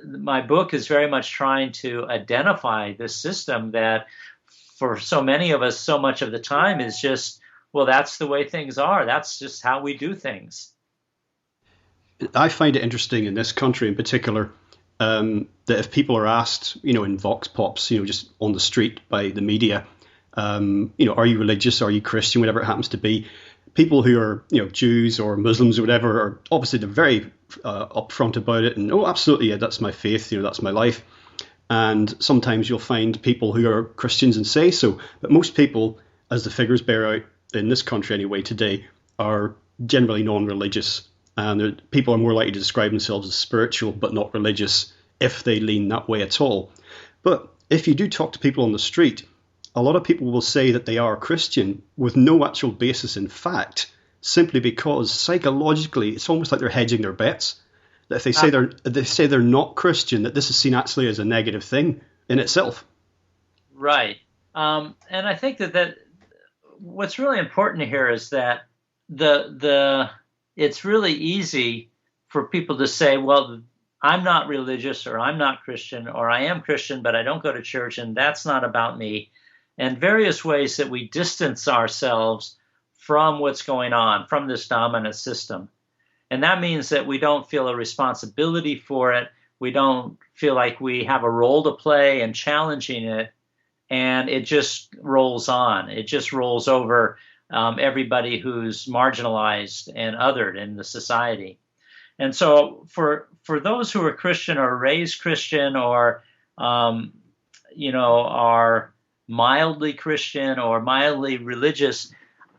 my book is very much trying to identify this system that for so many of us, so much of the time is just, well, that's the way things are. That's just how we do things. I find it interesting in this country in particular that if people are asked, in vox pops, just on the street by the media, are you religious? Are you Christian? Whatever it happens to be. People who are, Jews or Muslims or whatever, are obviously they're very upfront about it. And, oh, absolutely, yeah, that's my faith, that's my life. And sometimes you'll find people who are Christians and say so. But most people, as the figures bear out in this country anyway today, are generally non-religious. And people are more likely to describe themselves as spiritual but not religious if they lean that way at all. But if you do talk to people on the street, a lot of people will say that they are Christian with no actual basis in fact, simply because psychologically it's almost like they're hedging their bets. That if they say they're not Christian, that this is seen actually as a negative thing in itself. Right. And I think that what's really important here is that it's really easy for people to say, well, I'm not religious, or I'm not Christian, or I am Christian, but I don't go to church, and that's not about me. And various ways that we distance ourselves from what's going on, from this dominant system. And that means that we don't feel a responsibility for it. We don't feel like we have a role to play in challenging it. And it just rolls on. It just rolls over everybody who's marginalized and othered in the society. And so for those who are Christian or raised Christian or, are mildly Christian or mildly religious,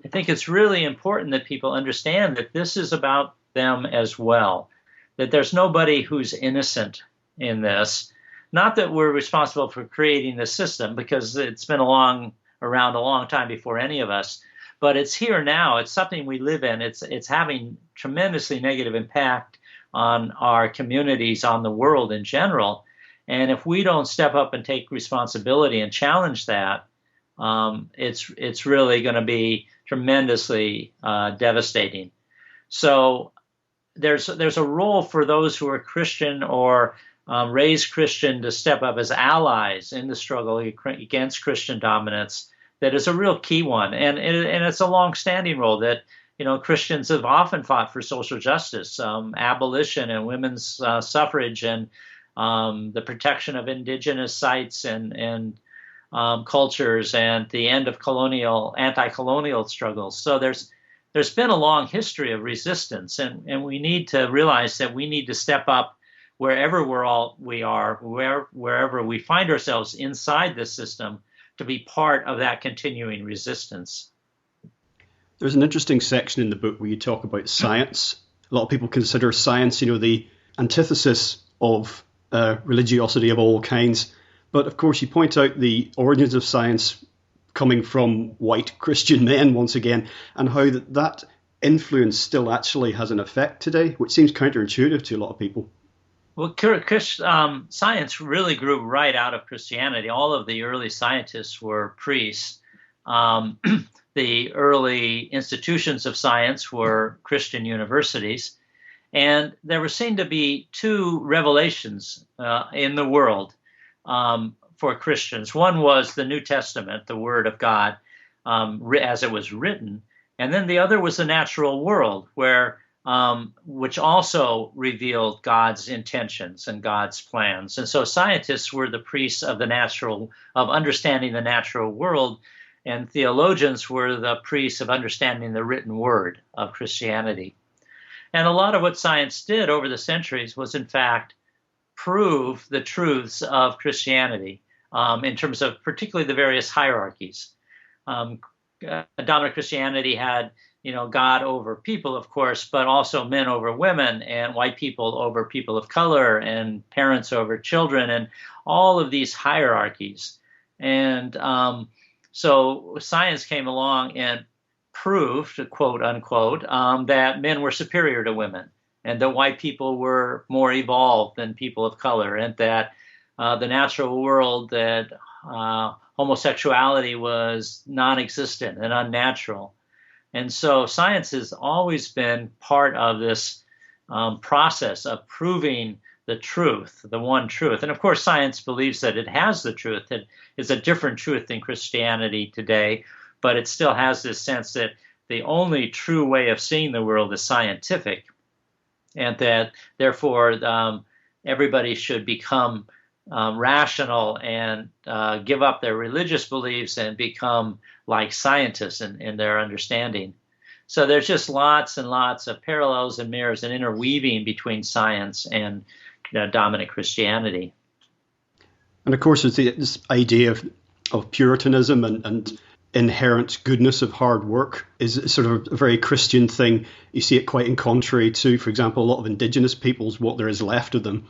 I think it's really important that people understand that this is about them as well, that there's nobody who's innocent in this, Not that we're responsible for creating the system, because it's been around a long time before any of us, but it's here now. It's something we live in. It's having tremendously negative impact on our communities, on the world in general. And if we don't step up and take responsibility and challenge that, it's really going to be tremendously devastating. So there's a role for those who are Christian or raised Christian to step up as allies in the struggle against Christian dominance. That is a real key one, and it's a long-standing role that Christians have often fought for social justice, abolition and women's suffrage, and the protection of indigenous sites and cultures, and the end of anti-colonial struggles. So there's been a long history of resistance, and we need to realize that we need to step up wherever wherever we find ourselves inside this system, to be part of that continuing resistance. There's an interesting section in the book where you talk about science. A lot of people consider science, the antithesis of religiosity of all kinds. But of course, you point out the origins of science coming from white Christian men once again, and how that influence still actually has an effect today, which seems counterintuitive to a lot of people. Well, science really grew right out of Christianity. All of the early scientists were priests. The early institutions of science were Christian universities. And there were seen to be two revelations in the world for Christians. One was the New Testament, the Word of God, as it was written. And then the other was the natural world, which also revealed God's intentions and God's plans. And so scientists were the priests of understanding the natural world, and theologians were the priests of understanding the written word of Christianity. And a lot of what science did over the centuries was, in fact, prove the truths of Christianity in terms of particularly the various hierarchies. Dominant Christianity had God over people, of course, but also men over women, and white people over people of color, and parents over children, and all of these hierarchies. And so science came along and proved, quote unquote, that men were superior to women, and that white people were more evolved than people of color, and that the natural world, that homosexuality was non-existent and unnatural. And so science has always been part of this process of proving the truth, the one truth. And of course, science believes that it has the truth. It is a different truth than Christianity today, but it still has this sense that the only true way of seeing the world is scientific, and that therefore everybody should become rational and give up their religious beliefs and become like scientists in their understanding. So there's just lots and lots of parallels and mirrors and interweaving between science and dominant Christianity. And of course, this idea of Puritanism and inherent goodness of hard work is sort of a very Christian thing. You see it quite in contrary to, for example, a lot of indigenous peoples, what there is left of them.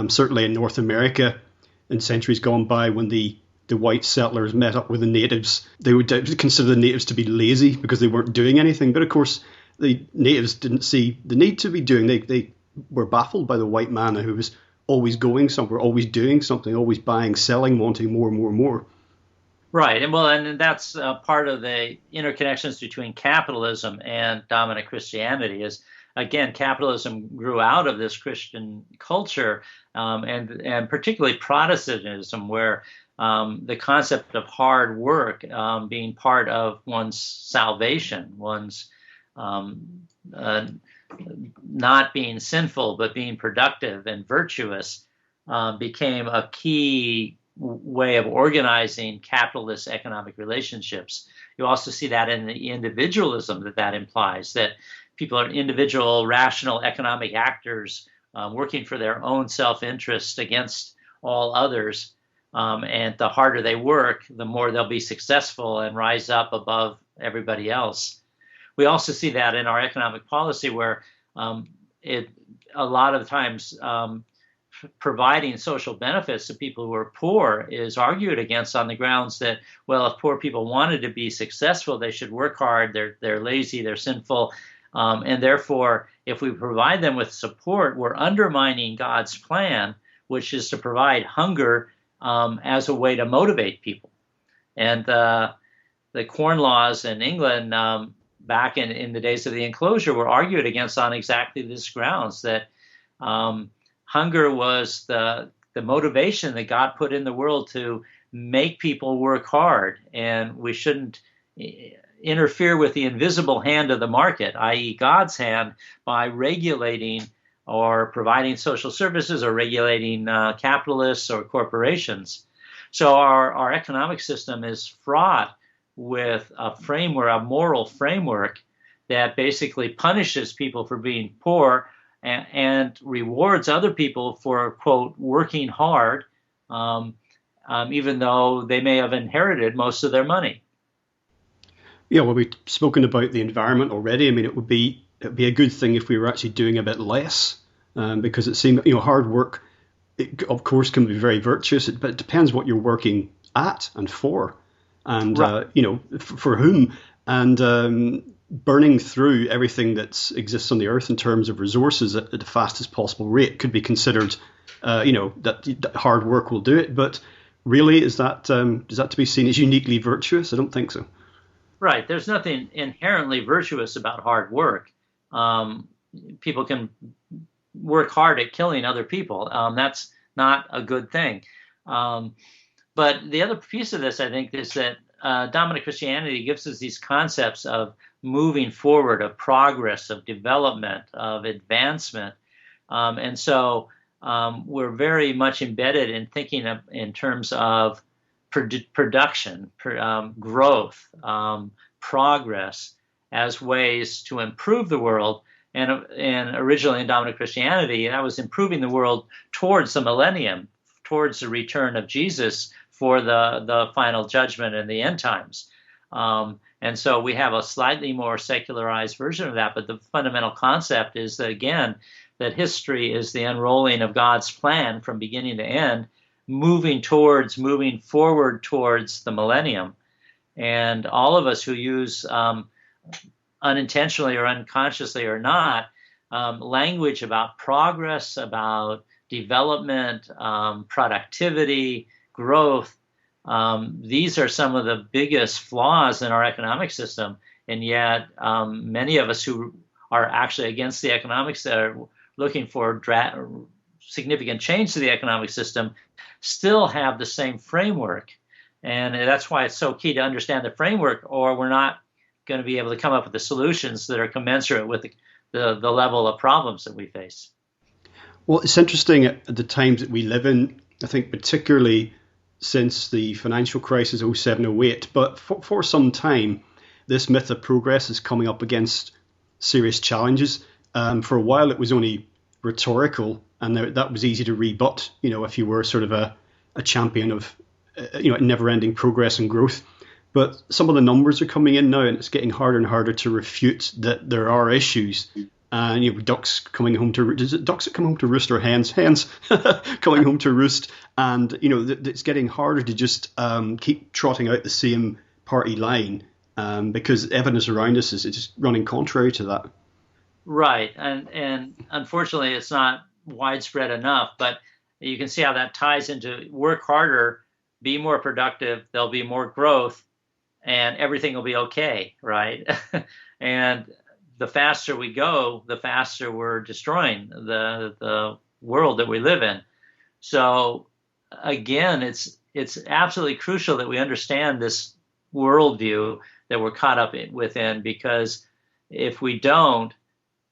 Certainly in North America, in centuries gone by, when the white settlers met up with the natives, they would consider the natives to be lazy because they weren't doing anything. But of course, the natives didn't see the need to be doing. They were baffled by the white man who was always going somewhere, always doing something, always buying, selling, wanting more and more and more. Right, and that's part of the interconnections between capitalism and dominant Christianity. Is again, capitalism grew out of this Christian culture, and particularly Protestantism, where the concept of hard work being part of one's salvation, one's not being sinful but being productive and virtuous, became a key way of organizing capitalist economic relationships. You also see that in the individualism that implies, that people are individual, rational economic actors working for their own self-interest against all others. And the harder they work, the more they'll be successful and rise up above everybody else. We also see that in our economic policy, where a lot of times providing social benefits to people who are poor is argued against on the grounds that, well, if poor people wanted to be successful, they should work hard. They're lazy, they're sinful, and therefore, if we provide them with support, we're undermining God's plan, which is to provide hunger as a way to motivate people. And the Corn Laws in England back in the days of the enclosure were argued against on exactly this grounds, that hunger was the motivation that God put in the world to make people work hard, and we shouldn't interfere with the invisible hand of the market, i.e. God's hand, by regulating or providing social services or regulating capitalists or corporations. So our economic system is fraught with a framework, a moral framework that basically punishes people for being poor and rewards other people for, quote, working hard, even though they may have inherited most of their money. Yeah, well, we've spoken about the environment already. I mean, it'd be a good thing if we were actually doing a bit less, because it seems, hard work, of course, can be very virtuous, but it depends what you're working at and for, and right. For whom, and burning through everything that exists on the earth in terms of resources at the fastest possible rate could be considered, that hard work will do it. But really, is that to be seen as uniquely virtuous? I don't think so. Right. There's nothing inherently virtuous about hard work. People can work hard at killing other people. That's not a good thing. But the other piece of this, I think, is that dominant Christianity gives us these concepts of moving forward, of progress, of development, of advancement. And so we're very much embedded in thinking in terms of production, growth, progress as ways to improve the world. And originally in dominant Christianity, that was improving the world towards the millennium, towards the return of Jesus for the final judgment and the end times. And so we have a slightly more secularized version of that, but the fundamental concept is that, again, that history is the unrolling of God's plan from beginning to end, moving forward towards the millennium. And all of us who use, unintentionally or unconsciously or not, language about progress, about development, productivity, growth, these are some of the biggest flaws in our economic system. And yet many of us who are actually against the economics, that are looking for significant change to the economic system, still have the same framework. And that's why it's so key to understand the framework, or we're not going to be able to come up with the solutions that are commensurate with the level of problems that we face. Well, it's interesting at the times that we live in, I think particularly since the financial crisis 07-08, but for some time, this myth of progress is coming up against serious challenges. For a while, it was only rhetorical, and that was easy to rebut, if you were sort of a champion of, never-ending progress and growth. But some of the numbers are coming in now, and it's getting harder and harder to refute that there are issues. And ducks coming home to roost. Is it ducks that come home to roost, or hens? Hens coming home to roost. And it's getting harder to just keep trotting out the same party line, because evidence around us is just running contrary to that. Right, and unfortunately, it's not widespread enough. But you can see how that ties into work harder, be more productive. There'll be more growth, and everything will be okay, right? And the faster we go, the faster we're destroying the world that we live in. So again, it's absolutely crucial that we understand this worldview that we're caught up within, because if we don't,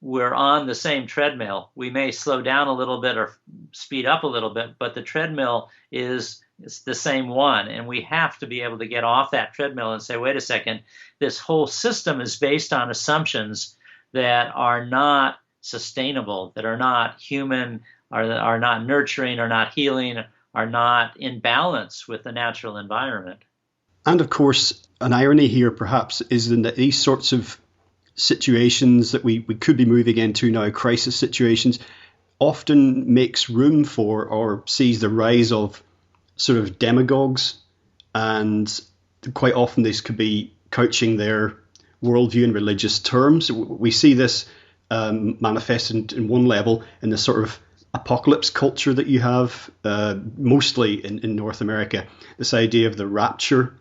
we're on the same treadmill. We may slow down a little bit or speed up a little bit, but the treadmill is the same one. And we have to be able to get off that treadmill and say, wait a second, this whole system is based on assumptions that are not sustainable, that are not human, are not nurturing, are not healing, are not in balance with the natural environment. And of course, an irony here perhaps is that these sorts of situations that we could be moving into now, crisis situations, often makes room for or sees the rise of sort of demagogues, and quite often these could be couching their worldview in religious terms. We see this manifested in one level in the sort of apocalypse culture that you have mostly in North America, this idea of the rapture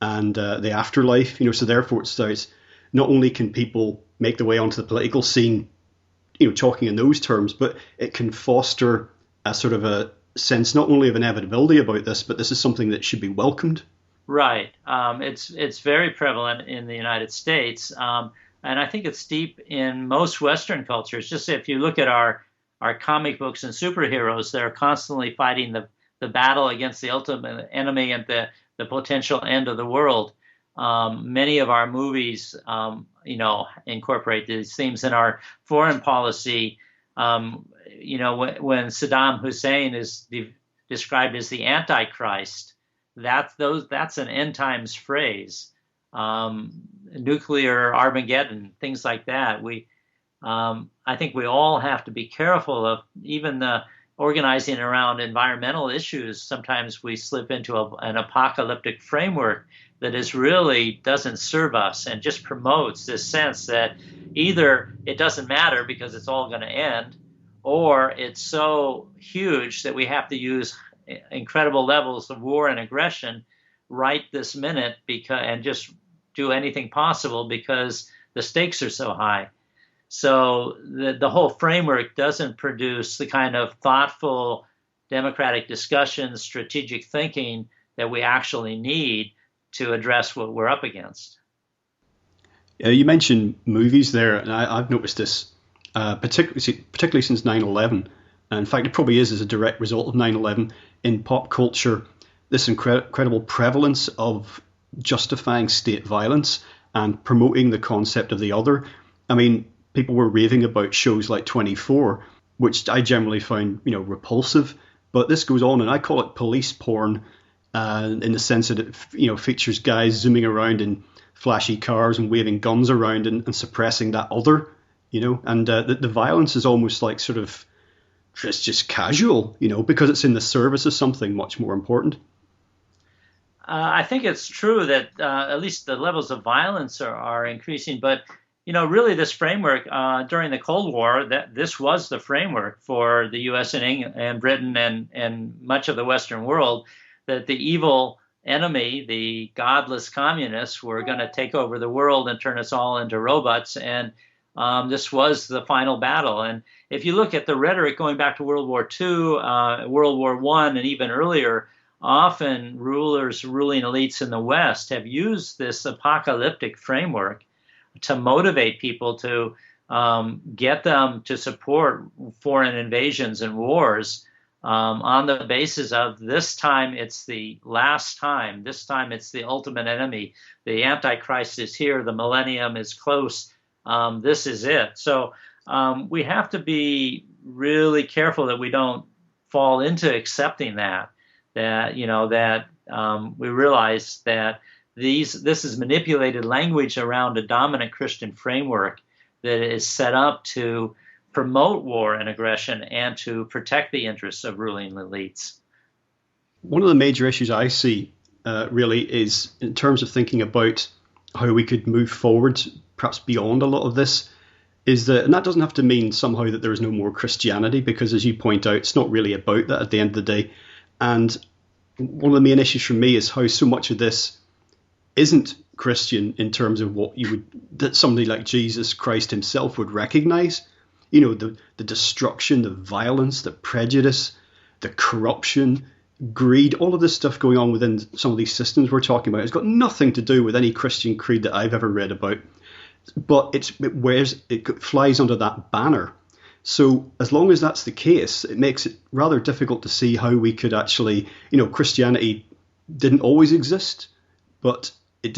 and the afterlife. So therefore it starts, not only can people make their way onto the political scene, talking in those terms, but it can foster a sort of a sense not only of inevitability about this, but this is something that should be welcomed. Right. It's very prevalent in the United States, and I think it's deep in most Western cultures. Just if you look at our comic books and superheroes, they're constantly fighting the battle against the ultimate enemy and the potential end of the world. Many of our movies, incorporate these themes in our foreign policy. When Saddam Hussein is described as the Antichrist, that's an end times phrase. Nuclear Armageddon, things like that. I think we all have to be careful of even the organizing around environmental issues. Sometimes we slip into an apocalyptic framework that really doesn't serve us and just promotes this sense that either it doesn't matter because it's all going to end, or it's so huge that we have to use incredible levels of war and aggression right this minute and just do anything possible because the stakes are so high. So the whole framework doesn't produce the kind of thoughtful democratic discussion, strategic thinking that we actually need to address what we're up against. You mentioned movies there, and I've noticed this particularly since 9/11. And in fact, it probably is as a direct result of 9/11 in pop culture, this incredible prevalence of justifying state violence and promoting the concept of the other. I mean, people were raving about shows like 24, which I generally found, repulsive. But this goes on, and I call it police porn, in the sense that it, features guys zooming around in flashy cars and waving guns around and suppressing that other, And the violence is almost like sort of, it's just casual, because it's in the service of something much more important. I think it's true that at least the levels of violence are increasing, but really this framework during the Cold War, this was the framework for the U.S. and Britain and much of the Western world, that the evil enemy, the godless communists, were going to take over the world and turn us all into robots. And this was the final battle. And if you look at the rhetoric going back to World War II, World War I, and even earlier, often ruling elites in the West have used this apocalyptic framework to motivate people to get them to support foreign invasions and wars on the basis of this time it's the last time, this time it's the ultimate enemy, the Antichrist is here, the millennium is close, this is it. So we have to be really careful that we don't fall into accepting that we realize that this is manipulated language around a dominant Christian framework that is set up to promote war and aggression and to protect the interests of ruling elites. One of the major issues I see really is in terms of thinking about how we could move forward, perhaps beyond a lot of this, is that, and that doesn't have to mean somehow that there is no more Christianity, because as you point out, it's not really about that at the end of the day. And one of the main issues for me is how so much of this isn't Christian in terms of that somebody like Jesus Christ himself would recognize. The destruction, the violence, the prejudice, the corruption, greed, all of this stuff going on within some of these systems we're talking about. It's got nothing to do with any Christian creed that I've ever read about, but it flies under that banner. So as long as that's the case, it makes it rather difficult to see how we could actually, Christianity didn't always exist, but it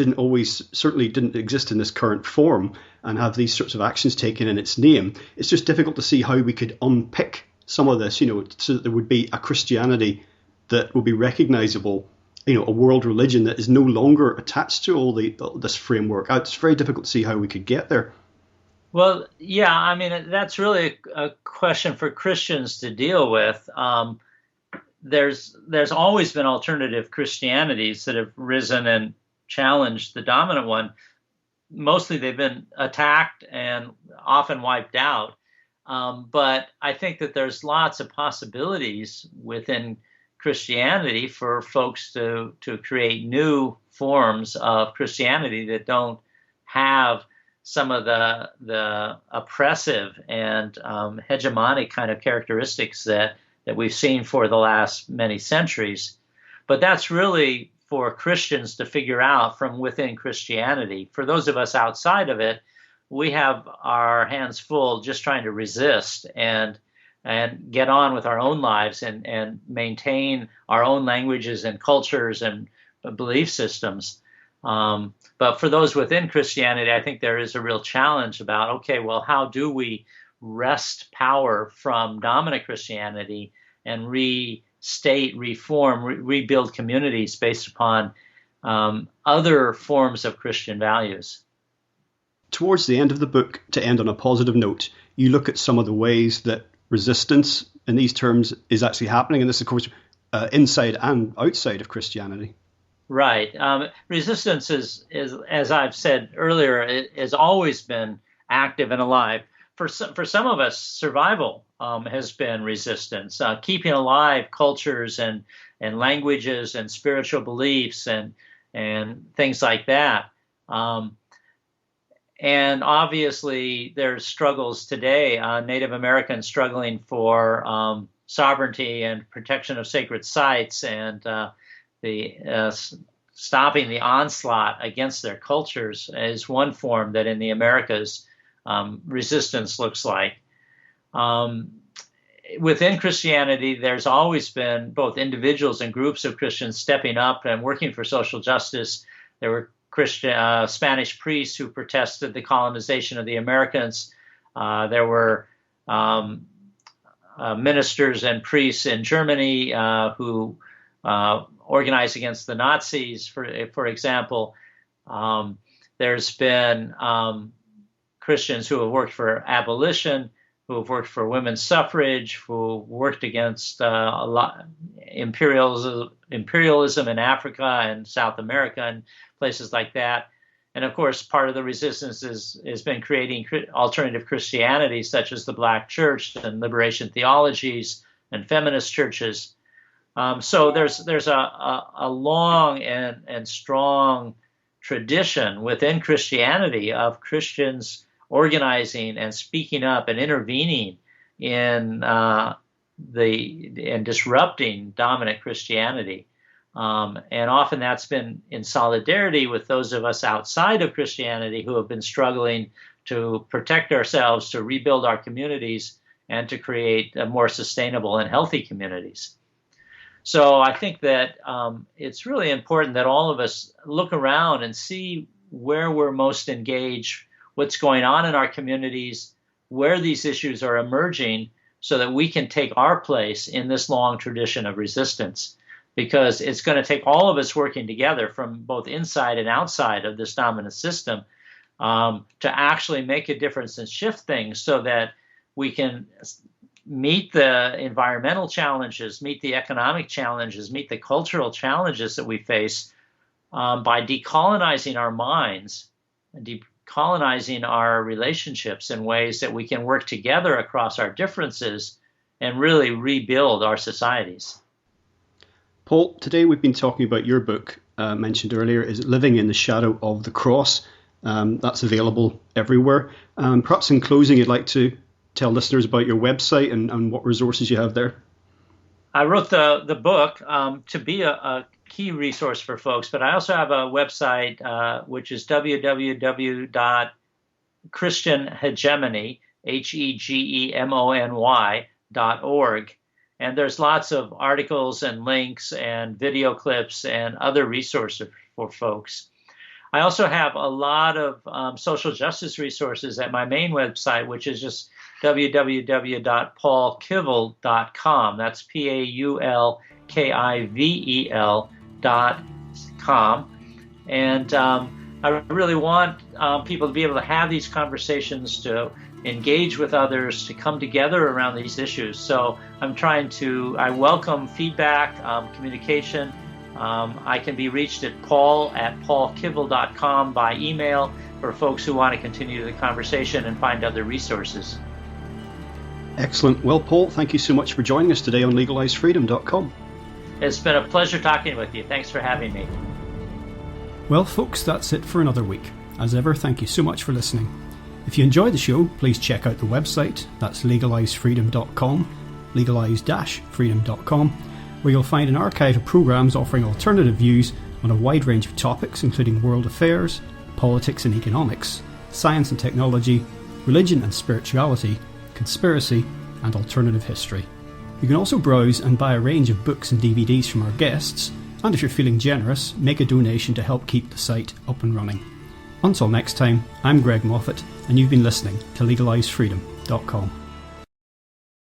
certainly didn't exist in this current form and have these sorts of actions taken in its name. It's just difficult to see how we could unpick some of this, so that there would be a Christianity that would be recognizable, a world religion that is no longer attached to all this framework. It's very difficult to see how we could get there. Well, yeah, I mean, that's really a question for Christians to deal with. There's always been alternative Christianities that have risen and challenged the dominant one. Mostly they've been attacked and often wiped out. But I think that there's lots of possibilities within Christianity for folks to create new forms of Christianity that don't have some of the oppressive and hegemonic kind of characteristics that we've seen for the last many centuries. But that's really for Christians to figure out from within Christianity. For those of us outside of it, we have our hands full just trying to resist and get on with our own lives and maintain our own languages and cultures and belief systems. But for those within Christianity, I think there is a real challenge about, okay, well, how do we wrest power from dominant Christianity and restate, reform, rebuild communities based upon other forms of Christian values? Towards the end of the book, to end on a positive note, you look at some of the ways that resistance in these terms is actually happening, and this, of course, inside and outside of Christianity. Right. Resistance is, as I've said earlier, it has always been active and alive. For some of us, survival has been resistance, keeping alive cultures and languages and spiritual beliefs and things like that. And obviously, there's struggles today. Native Americans struggling for sovereignty and protection of sacred sites and stopping the onslaught against their cultures is one form that in the Americas resistance looks like. Within Christianity, there's always been both individuals and groups of Christians stepping up and working for social justice. There were Spanish priests who protested the colonization of the Americans. There were ministers and priests in Germany who organized against the Nazis, for example. There's been Christians who have worked for abolition, who have worked for women's suffrage, who worked against imperialism in Africa and South America and places like that. And of course, part of the resistance has been creating alternative Christianity, such as the Black Church and liberation theologies and feminist churches. So there's a long and strong tradition within Christianity of Christians organizing and speaking up and intervening in disrupting dominant Christianity. And often that's been in solidarity with those of us outside of Christianity who have been struggling to protect ourselves, to rebuild our communities, and to create more sustainable and healthy communities. So I think that it's really important that all of us look around and see where we're most engaged, what's going on in our communities, where these issues are emerging, so that we can take our place in this long tradition of resistance. Because it's going to take all of us working together from both inside and outside of this dominant system to actually make a difference and shift things so that we can meet the environmental challenges, meet the economic challenges, meet the cultural challenges that we face by decolonizing our minds and decolonizing our relationships in ways that we can work together across our differences and really rebuild our societies. Paul, today we've been talking about your book, mentioned earlier, is Living in the Shadow of the Cross. That's available everywhere. Perhaps in closing, you'd like to tell listeners about your website and what resources you have there. I wrote the book to be a key resource for folks, but I also have a website which is www.christianhegemony, HEGEMONY.org. And there's lots of articles and links and video clips and other resources for folks. I also have a lot of social justice resources at my main website, which is just www.paulkivel.com. That's PAULKIVEL.com. And I really want people to be able to have these conversations, to engage with others, to come together around these issues. So I welcome feedback, communication. I can be reached at paul@paulkivel.com by email for folks who want to continue the conversation and find other resources. Excellent. Well, Paul, thank you so much for joining us today on legalizedfreedom.com. It's been a pleasure talking with you. Thanks for having me. Well, folks, that's it for another week. As ever, thank you so much for listening. If you enjoyed the show, please check out the website. That's legalizedfreedom.com, legalized-freedom.com, where you'll find an archive of programs offering alternative views on a wide range of topics, including world affairs, politics and economics, science and technology, religion and spirituality, conspiracy, and alternative history. You can also browse and buy a range of books and DVDs from our guests, and if you're feeling generous, make a donation to help keep the site up and running. Until next time, I'm Greg Moffat, and you've been listening to legalizedfreedom.com.